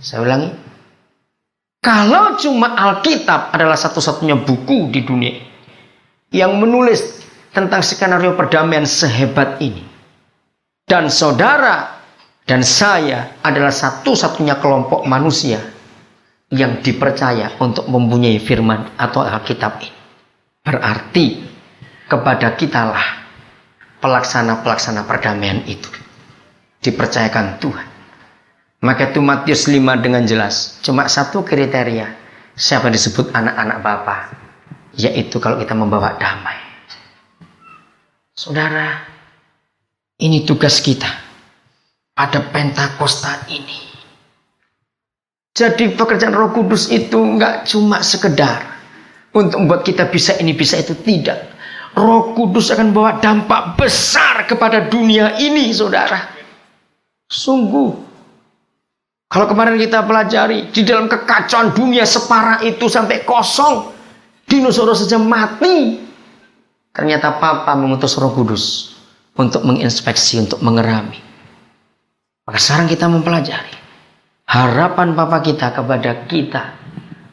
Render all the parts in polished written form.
Saya ulangi. Kalau cuma Alkitab adalah satu-satunya buku di dunia yang menulis tentang skenario perdamaian sehebat ini, dan saudara dan saya adalah satu-satunya kelompok manusia yang dipercaya untuk mempunyai firman atau Alkitab ini, berarti kepada kitalah pelaksana-pelaksana perdamaian itu dipercayakan Tuhan. Maka itu Matius 5 dengan jelas. Cuma satu kriteria. Siapa disebut anak-anak Bapa? Yaitu kalau kita membawa damai. Saudara, ini tugas kita pada Pentakosta ini. Jadi pekerjaan Roh Kudus itu enggak cuma sekedar untuk membuat kita bisa ini bisa itu, tidak. Roh Kudus akan bawa dampak besar kepada dunia ini, saudara. Sungguh. Kalau kemarin kita pelajari di dalam kekacauan dunia separah itu sampai kosong, dinosaurus saja mati. Ternyata Papa mengutus Roh Kudus untuk menginspeksi, untuk mengerami. Maka sekarang kita mempelajari harapan Papa kita kepada kita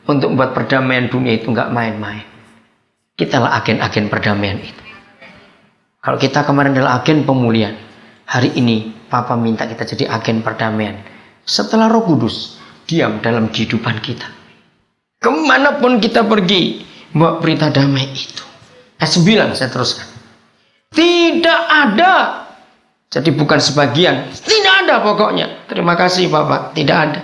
untuk membuat perdamaian dunia itu nggak main-main. Kitalah agen-agen perdamaian itu. Kalau kita kemarin adalah agen pemulihan, hari ini Papa minta kita jadi agen perdamaian. Setelah Roh Kudus diam dalam kehidupan kita, kemanapun kita pergi, bawa berita damai itu. Ayat 9 saya teruskan. Tidak ada, jadi bukan sebagian, tidak ada pokoknya. Terima kasih Bapak, tidak ada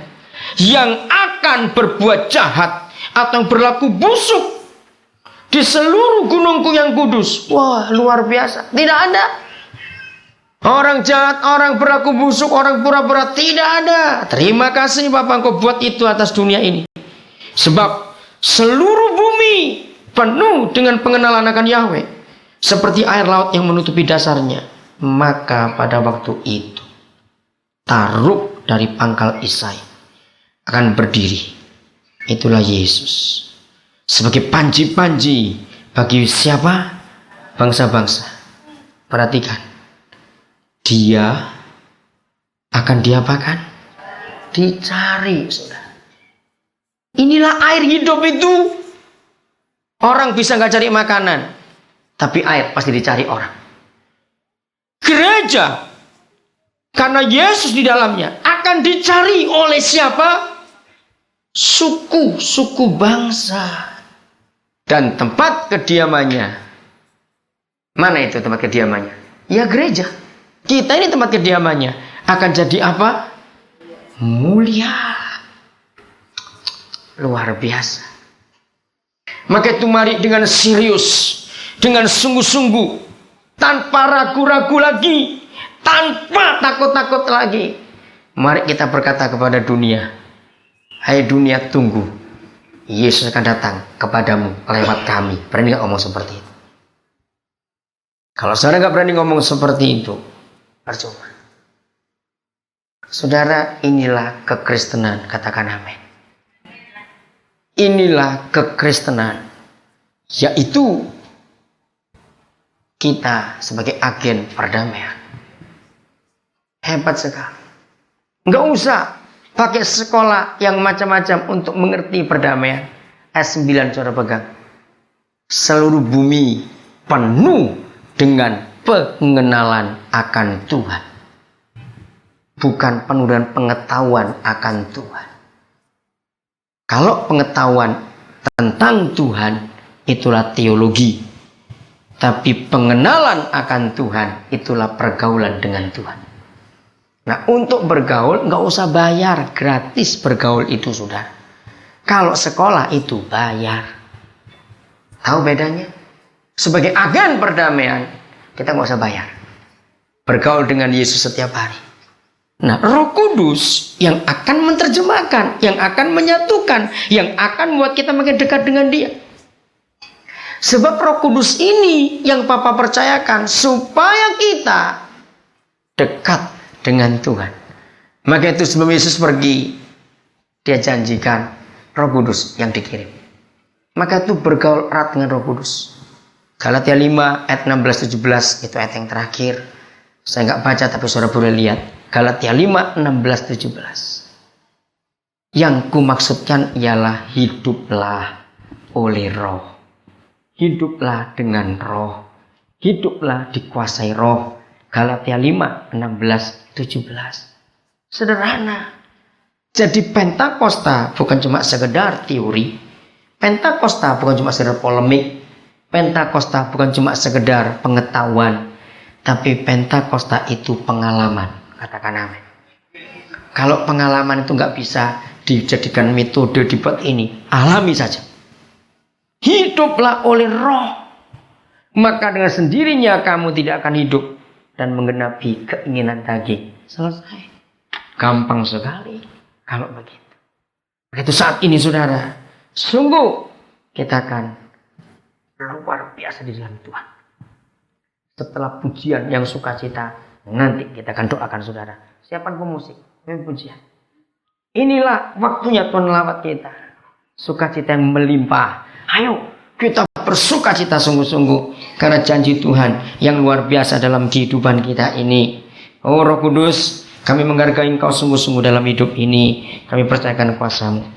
yang akan berbuat jahat atau berlaku busuk di seluruh gunungku yang kudus. Wah, luar biasa. Tidak ada. Orang jahat, orang berlaku busuk, orang pura-pura, tidak ada. Terima kasih Bapak, Engkau buat itu atas dunia ini. Sebab seluruh bumi penuh dengan pengenalan akan Yahweh, seperti air laut yang menutupi dasarnya. Maka pada waktu itu Taruk dari pangkal Isai akan berdiri. Itulah Yesus sebagai panji-panji bagi siapa? Bangsa-bangsa. Perhatikan. Dia akan diapakan? Dicari, saudara. Inilah air hidup itu. Orang bisa nggak cari makanan, tapi air pasti dicari orang. Gereja, karena Yesus di dalamnya, akan dicari oleh siapa? Suku bangsa. Dan tempat kediamannya. Mana itu tempat kediamannya? Ya gereja. Kita ini tempat kediamannya akan jadi apa? Mulia. Luar biasa. Maka itu mari dengan serius, dengan sungguh-sungguh, tanpa ragu-ragu lagi, tanpa takut-takut lagi. Mari kita berkata kepada dunia, hai dunia, tunggu. Yesus akan datang kepadamu lewat kami. Berani gak ngomong seperti itu? Kalau saudara gak berani ngomong seperti itu, percuma. Saudara, inilah kekristenan, katakan amin. Inilah kekristenan, yaitu kita sebagai agen perdamaian. Hebat sekali. Nggak usah pakai sekolah yang macam-macam untuk mengerti perdamaian. Ayat 9 saudara pegang. Seluruh bumi penuh dengan pengenalan akan Tuhan. Bukan penuh dengan pengetahuan akan Tuhan. Kalau pengetahuan tentang Tuhan, itulah teologi. Tapi pengenalan akan Tuhan, itulah pergaulan dengan Tuhan. Nah, untuk bergaul nggak usah bayar, gratis bergaul itu sudah. Kalau sekolah itu bayar. Tahu bedanya? Sebagai agen perdamaian, kita nggak usah bayar. Bergaul dengan Yesus setiap hari. Nah, Roh Kudus yang akan menerjemahkan, yang akan menyatukan, yang akan membuat kita makin dekat dengan Dia. Sebab Roh Kudus ini yang Papa percayakan supaya kita dekat dengan Tuhan. Maka itu sebelum Yesus pergi, Dia janjikan Roh Kudus yang dikirim. Maka itu bergaul erat dengan Roh Kudus. Galatia 5 ayat 16-17 itu ayat yang terakhir. Saya nggak baca tapi saudara boleh lihat. Galatia 5, 16-17. Yang kumaksudkan ialah hiduplah oleh roh. Hiduplah dengan roh. Hiduplah dikuasai roh. Galatia 5, 16, 17. Sederhana. Jadi Pentakosta bukan cuma sekedar teori. Pentakosta bukan cuma sekedar polemik. Pentakosta bukan cuma sekedar pengetahuan. Tapi Pentakosta itu pengalaman. Katakan amin. Kalau pengalaman itu nggak bisa dijadikan metode dibuat ini, alami saja. Hiduplah oleh roh. Maka dengan sendirinya kamu tidak akan hidup dan menggenapi keinginan daging. Selesai. Gampang sekali kalau begitu. Begitu saat ini saudara, sungguh kita akan luar biasa di dalam Tuhan. Setelah pujian yang sukacita, nanti kita akan doakan saudara. Siapkan pemusik, pujian. Inilah waktunya Tuhan lawat kita. Sukacita yang melimpah. Ayo kita bersukacita sungguh-sungguh. Karena janji Tuhan yang luar biasa dalam kehidupan kita ini. Oh Roh Kudus, kami menghargai Engkau sungguh-sungguh dalam hidup ini. Kami percayakan kuasa-Mu.